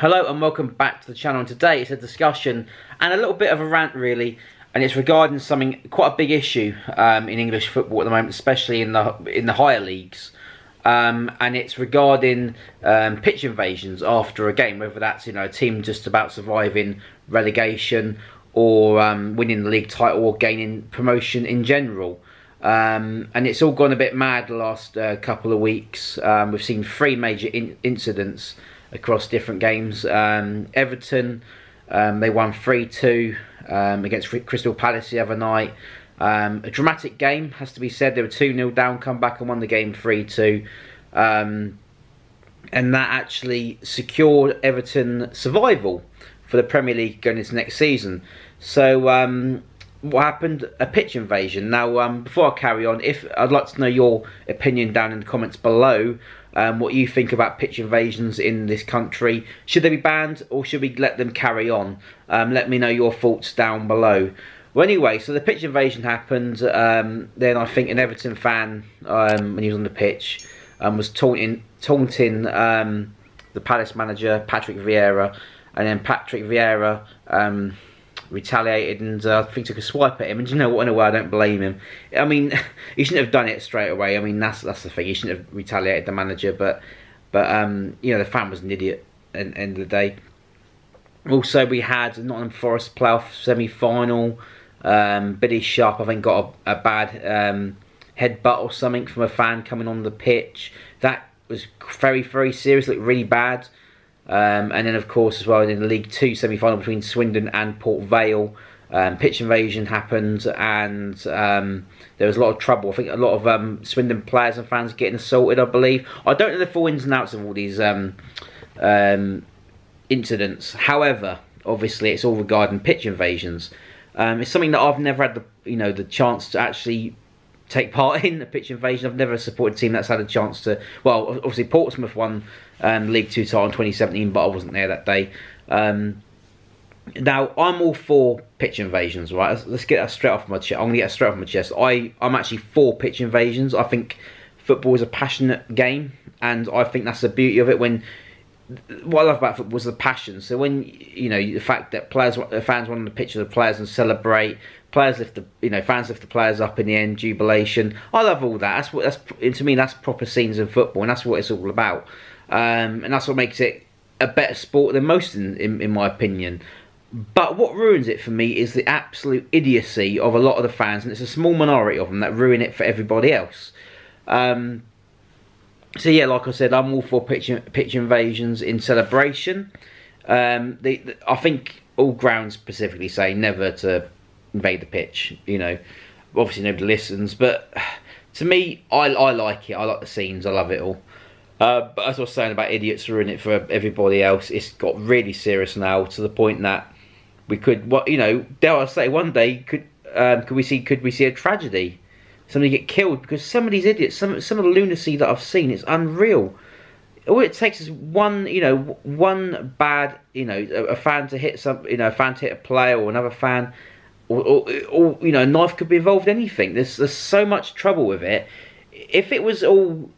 Hello and welcome back to the channel, and today it's a discussion and a little bit of a rant really, and it's regarding something quite a big issue in English football at the moment, especially in the higher leagues, and it's regarding pitch invasions after a game, whether that's a team just about surviving relegation or winning the league title or gaining promotion in general. And it's all gone a bit mad the last couple of weeks. We've seen three major incidents across different games. Everton, they won 3-2 against Crystal Palace the other night. A dramatic game, has to be said. They were 2-0 down, come back and won the game 3-2. And that actually secured Everton survival for the Premier League going into next season. So what happened? A pitch invasion. Now, before I carry on, I'd like to know your opinion down in the comments below. What you think about pitch invasions in this country. Should they be banned or should we let them carry on? Let me know your thoughts down below. Well, anyway, so the pitch invasion happened. Then I think an Everton fan, when he was on the pitch, was taunting the Palace manager, Patrick Vieira. And then Patrick Vieira retaliated and I think took a swipe at him. And you know what, in a way I don't blame him. I mean, he shouldn't have done it straight away. I mean, that's the thing. He shouldn't have retaliated the manager, but you know, the fan was an idiot at the end of the day. Also, we had Nottingham Forest playoff semi-final. Billy Sharp, I think, got a bad headbutt or something from a fan coming on the pitch. That was very, very serious, looked really bad. And then, of course, as well in the League 2 semi-final between Swindon and Port Vale, pitch invasion happened, and there was a lot of trouble. I think a lot of Swindon players and fans getting assaulted, I believe. I don't know the full ins and outs of all these incidents. However, obviously, it's all regarding pitch invasions. It's something that I've never had the chance to actually take part in, a pitch invasion. I've never supported a team that's had a chance to. Well, obviously Portsmouth won League 2 title in 2017, but I wasn't there that day. Now, I'm all for pitch invasions, right? Let's get that straight off my chest. I'm going to get that straight off my chest. I'm actually for pitch invasions. I think football is a passionate game, and I think that's the beauty of it. What I love about football is the passion. So when the fact that fans want on the pitch of the players and celebrate, fans lift the players up in the end, jubilation. I love all that. To me, that's proper scenes in football, and that's what it's all about. And that's what makes it a better sport than most, in my opinion. But what ruins it for me is the absolute idiocy of a lot of the fans, and it's a small minority of them that ruin it for everybody else. So yeah, like I said, I'm all for pitch invasions in celebration. I think all grounds specifically say never to invade the pitch. Obviously nobody listens, but to me, I like it. I like the scenes. I love it all. But as I was saying about idiots ruining it for everybody else, it's got really serious now, to the point that we could, dare I say, one day could we see a tragedy. Somebody get killed because some of these idiots, some of the lunacy that I've seen, it's unreal. All it takes is one bad, a fan to hit a fan to hit a player or another fan, or a knife could be involved in anything. There's so much trouble with it. If it was all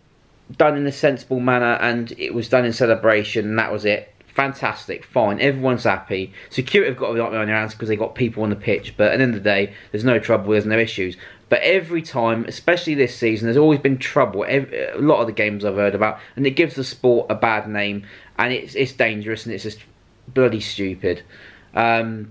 done in a sensible manner and it was done in celebration and that was it, fantastic, fine, everyone's happy. Security have got to be on their hands because they got people on the pitch, but at the end of the day, there's no trouble, there's no issues. But every time, especially this season, there's always been trouble. A lot of the games I've heard about, and it gives the sport a bad name, and it's dangerous, and it's just bloody stupid. So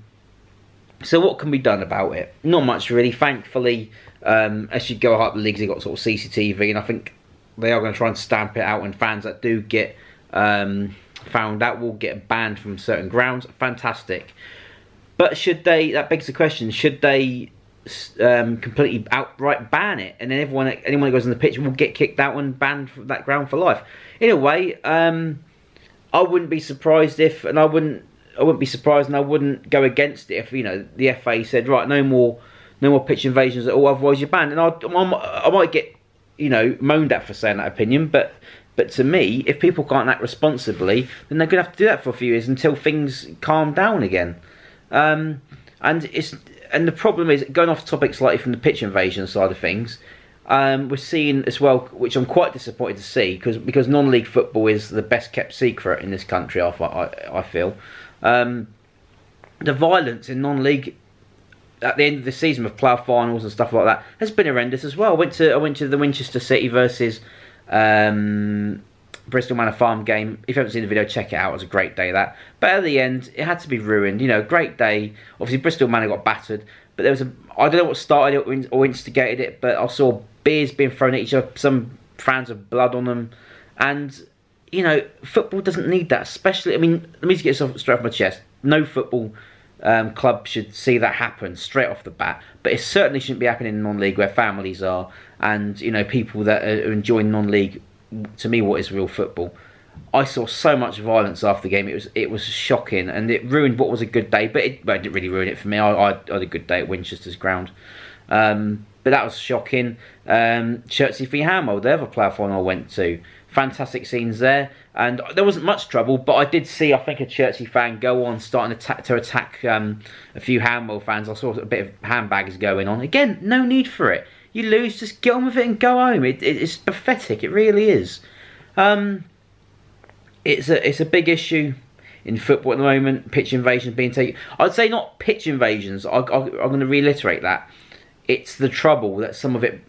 what can be done about it? Not much really. Thankfully, as you go up the leagues, they've got sort of CCTV, and I think they are going to try and stamp it out, and fans that do get found out will get banned from certain grounds. Fantastic. But should they, that begs the question, should they completely outright ban it, and then anyone that goes on the pitch will get kicked out and banned from that ground for life? In a way, I wouldn't be surprised if, and I wouldn't be surprised, and I wouldn't go against it if the FA said, right, no more pitch invasions at all, otherwise you're banned. And I might get moaned at for saying that opinion, but to me, if people can't act responsibly, then they're going to have to do that for a few years until things calm down again. And the problem is, going off topic slightly from the pitch invasion side of things, we're seeing as well, which I'm quite disappointed to see, because non-league football is the best kept secret in this country. I feel the violence in non-league at the end of the season with playoff finals and stuff like that has been horrendous as well. I went to the Winchester City versus Bristol Manor Farm game. If you haven't seen the video, check it out. It was a great day, that. But at the end, it had to be ruined. You know, great day. Obviously, Bristol Manor got battered. But there was I don't know what started it or instigated it, but I saw beers being thrown at each other. Some fans with blood on them. And, you know, football doesn't need that. Especially, I mean, let me just get this straight off my chest. No football club should see that happen straight off the bat. But it certainly shouldn't be happening in non-league where families are. And, you know, people that are enjoying non-league, to me, what is real football. I saw so much violence after the game. It was shocking, and it ruined what was a good day. But it didn't really ruin it for me. I had a good day at Winchester's ground. But that was shocking. Chertsey v Hamwell, the other playoff final I went to. Fantastic scenes there, and there wasn't much trouble. But I did see, I think, a Chertsey fan go on starting to attack a few Hamwell fans. I saw a bit of handbags going on. Again, no need for it. You lose, just get on with it and go home. It's pathetic. It really is. It's a big issue in football at the moment. Pitch invasions being taken. I'd say not pitch invasions. I'm going to reiterate that. It's the trouble that some of it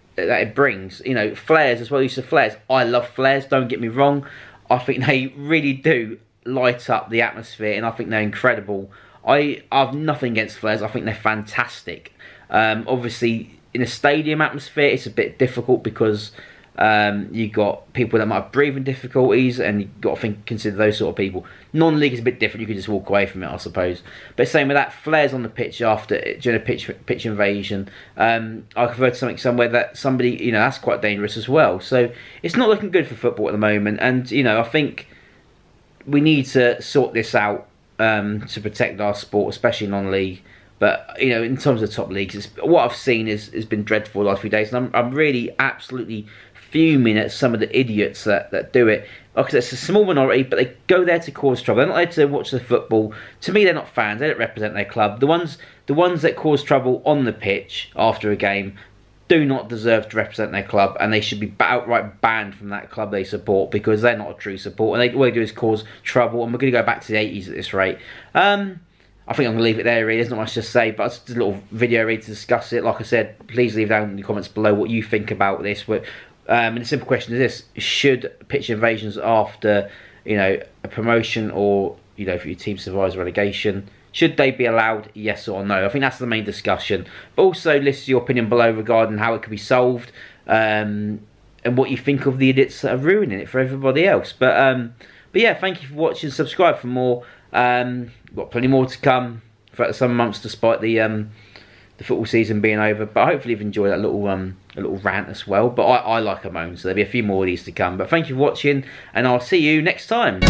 brings. You know, flares as well. Use of flares. I love flares. Don't get me wrong. I think they really do light up the atmosphere, and I think they're incredible. I have nothing against flares. I think they're fantastic. Obviously, in a stadium atmosphere, it's a bit difficult because you've got people that might have breathing difficulties, and you've got to consider those sort of people. Non-league is a bit different. You can just walk away from it, I suppose. But same with that, flares on the pitch during a pitch invasion. I've heard something somewhere that somebody, you know, that's quite dangerous as well. So it's not looking good for football at the moment. And, you know, I think we need to sort this out to protect our sport, especially non-league. But, you know, in terms of top leagues, what I've seen has been dreadful the last few days. And I'm really absolutely fuming at some of the idiots that do it. Like I said, it's a small minority, but they go there to cause trouble. They're not there to watch the football. To me, they're not fans. They don't represent their club. The ones that cause trouble on the pitch after a game do not deserve to represent their club, and they should be outright banned from that club they support, because they're not a true support, and all they do is cause trouble. And we're going to go back to the 80s at this rate. I think I'm going to leave it there, really. There's not much to say, but it's just a little video really to discuss it. Like I said, please leave down in the comments below what you think about this. And the simple question is this: should pitch invasions after, you know, a promotion, or, you know, if your team survives relegation, should they be allowed, yes or no? I think that's the main discussion. But also list your opinion below regarding how it could be solved, and what you think of the idiots that are ruining it for everybody else. But yeah, thank you for watching. Subscribe for more. We've got plenty more to come throughout the summer months, despite the football season being over. But hopefully you've enjoyed that little rant as well. But I like a moan, so there'll be a few more of these to come. But thank you for watching, and I'll see you next time.